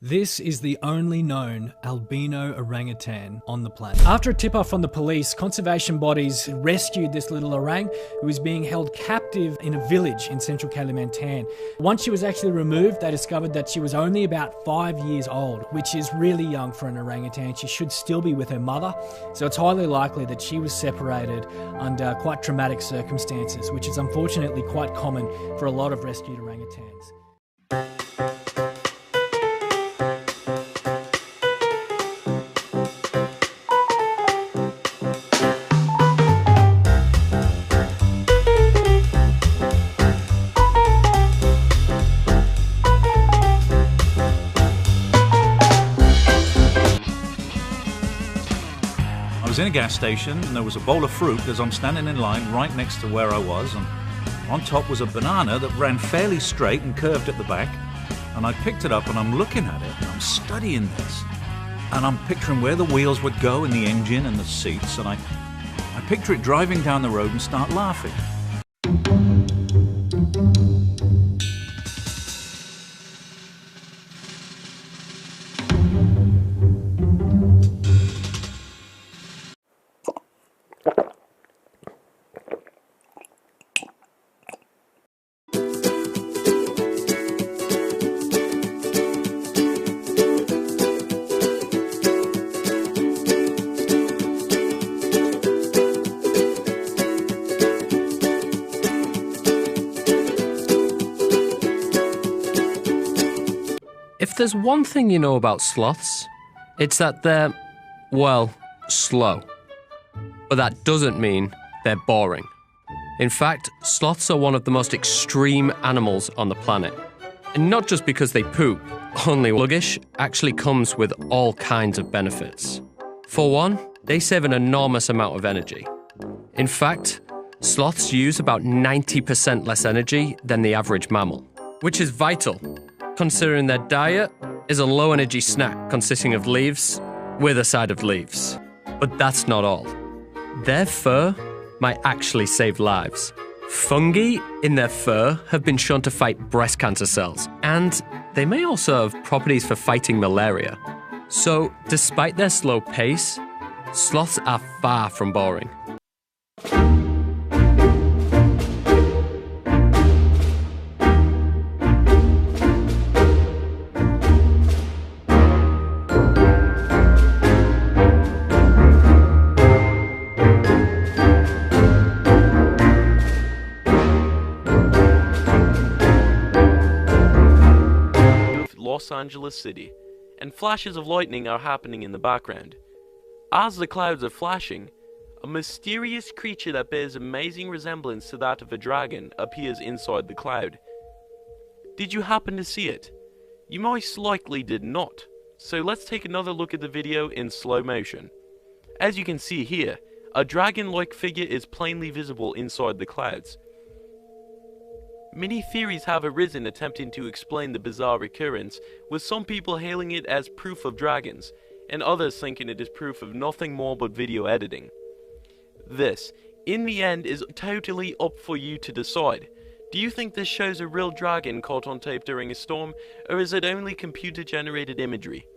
This is the only known albino orangutan on the planet. After a tip-off from the police, conservation bodies rescued this little orang who was being held captive in a village in central Kalimantan. Once she was actually removed, they discovered that she was only about 5 years old, which is really young for an orangutan. She should still be with her mother, so it's highly likely that she was separated under quite traumatic circumstances, which is unfortunately quite common for a lot of rescued orangutans. I was in a gas station and there was a bowl of fruit as I'm standing in line right next to where I was, and on top was a banana that ran fairly straight and curved at the back, and I picked it up and I'm looking at it and I'm studying this and I'm picturing where the wheels would go and the engine and the seats, and I picture it driving down the road and start laughing. If there's one thing you know about sloths, it's that they're, well, slow. But that doesn't mean they're boring. In fact, sloths are one of the most extreme animals on the planet. And not just because they poop, only sluggish actually comes with all kinds of benefits. For one, they save an enormous amount of energy. In fact, sloths use about 90% less energy than the average mammal, which is vital, considering their diet is a low-energy snack consisting of leaves with a side of leaves. But that's not all. Their fur might actually save lives. Fungi in their fur have been shown to fight breast cancer cells, and they may also have properties for fighting malaria. So, despite their slow pace, sloths are far from boring. Los Angeles City, and flashes of lightning are happening in the background. As the clouds are flashing, a mysterious creature that bears amazing resemblance to that of a dragon appears inside the cloud. Did you happen to see it? You most likely did not, so let's take another look at the video in slow motion. As you can see here, a dragon-like figure is plainly visible inside the clouds. Many theories have arisen attempting to explain the bizarre occurrence, with some people hailing it as proof of dragons, and others thinking it is proof of nothing more but video editing. This, in the end, is totally up for you to decide. Do you think this shows a real dragon caught on tape during a storm, or is it only computer-generated imagery?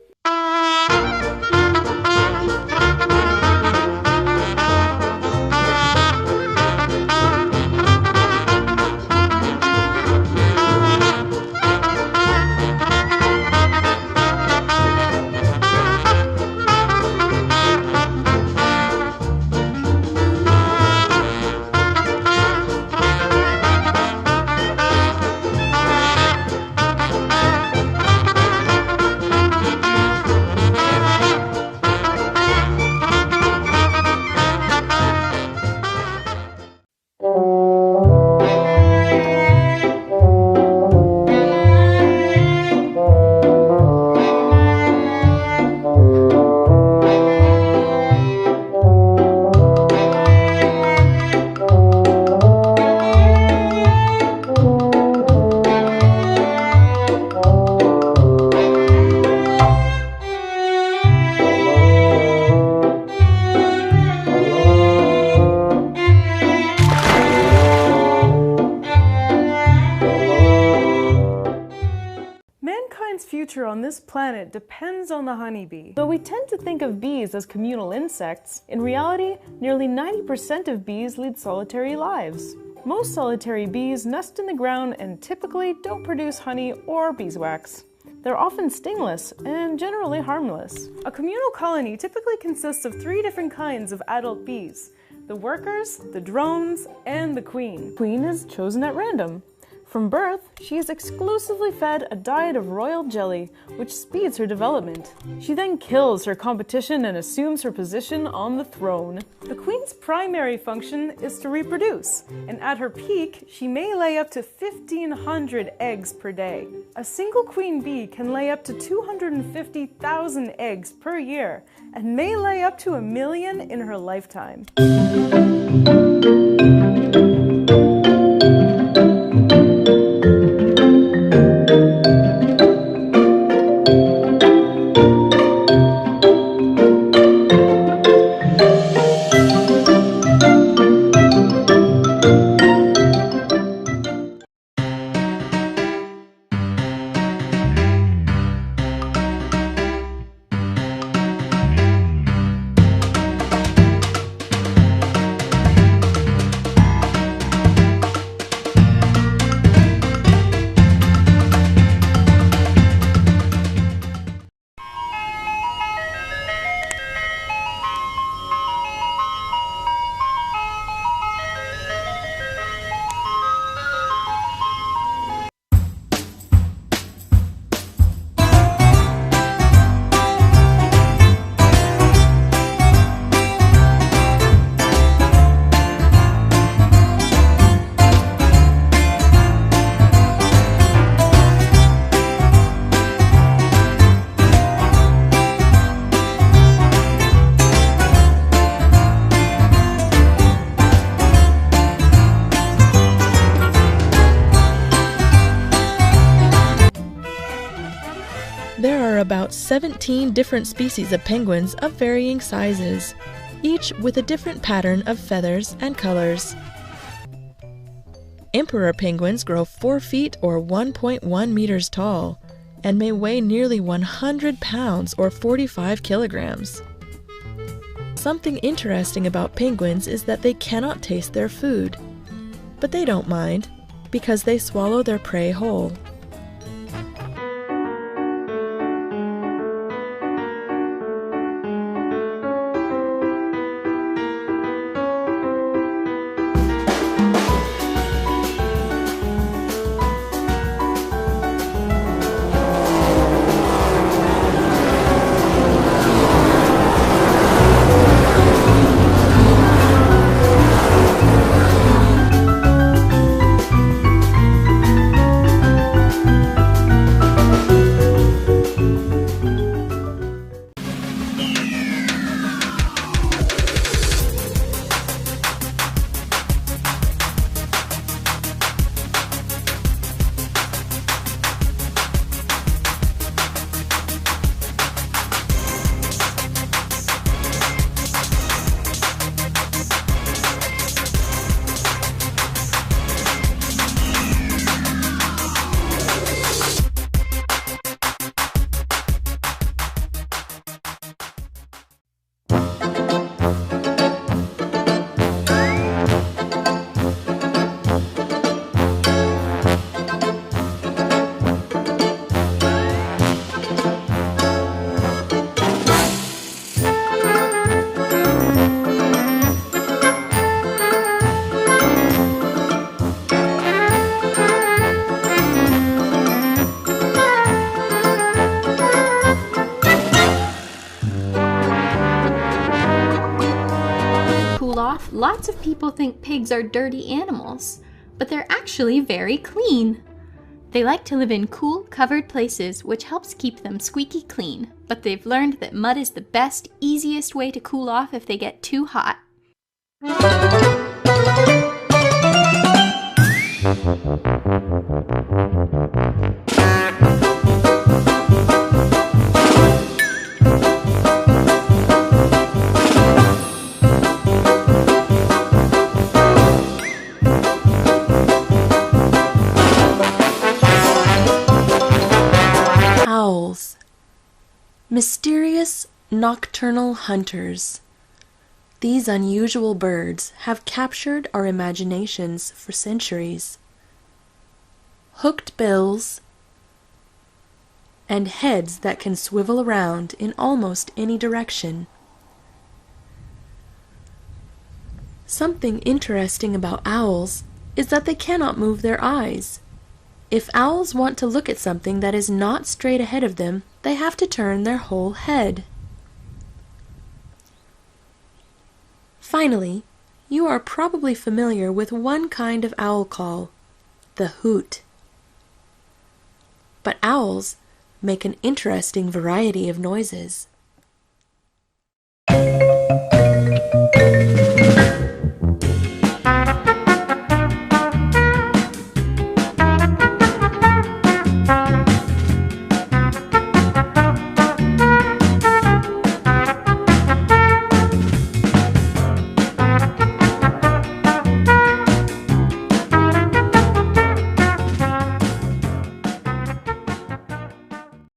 planet depends on the honeybee. Though we tend to think of bees as communal insects, in reality, nearly 90% of bees lead solitary lives. Most solitary bees nest in the ground and typically don't produce honey or beeswax. They're often stingless and generally harmless. A communal colony typically consists of 3 different kinds of adult bees: the workers, the drones, and the queen. The queen is chosen at random. From birth, she is exclusively fed a diet of royal jelly, which speeds her development. She then kills her competition and assumes her position on the throne. The queen's primary function is to reproduce, and at her peak, she may lay up to 1,500 eggs per day. A single queen bee can lay up to 250,000 eggs per year, and may lay up to 1 million in her lifetime. There are about 17 different species of penguins of varying sizes, each with a different pattern of feathers and colors. Emperor penguins grow 4 feet or 1.1 meters tall and may weigh nearly 100 pounds or 45 kilograms. Something interesting about penguins is that they cannot taste their food, but they don't mind because they swallow their prey whole. Lots of people think pigs are dirty animals, but they're actually very clean. They like to live in cool, covered places, which helps keep them squeaky clean, but they've learned that mud is the best, easiest way to cool off if they get too hot. Owls. Mysterious nocturnal hunters. These unusual birds have captured our imaginations for centuries. Hooked bills and heads that can swivel around in almost any direction. Something interesting about owls is that they cannot move their eyes. If owls want to look at something that is not straight ahead of them, they have to turn their whole head. Finally, you are probably familiar with one kind of owl call, the hoot. But owls make an interesting variety of noises.